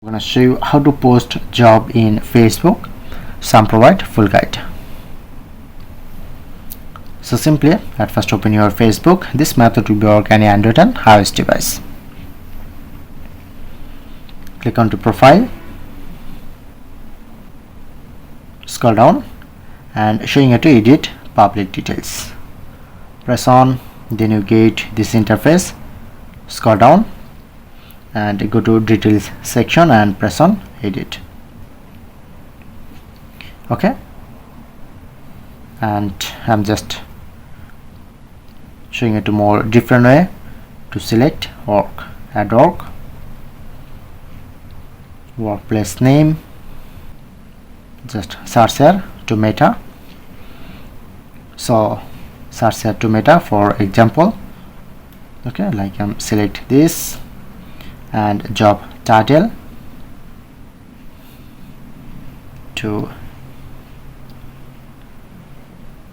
I'm going to show you how to post job in Facebook. Some provide full guide. So simply at first open your Facebook. This method will be work any Android and iOS device. Click on to profile, scroll down and showing you to edit public details. Press on, then you get this interface. Scroll down and go to details section and press on edit. Okay, and I'm just showing it a more different way to select work. Add work, workplace name, just search here to Meta. So search here to Meta for example. Okay, like select this and job title to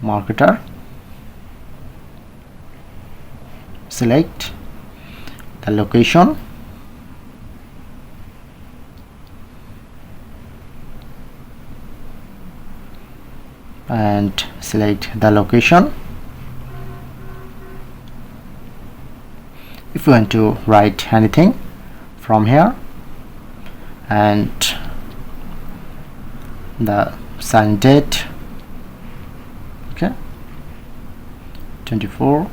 marketer. Select the location and select the location. If you want to write anything from here and the sign date, okay, 24.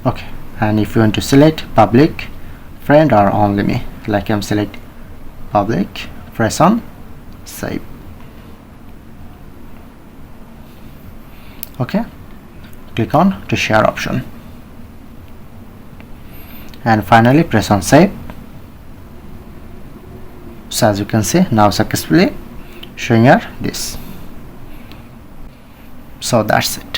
Okay, and if you want to select public, friend or only me, like I'm select public, press on save. Okay, click on to share option and finally press on save. So as you can see, now successfully showing here this. So that's it.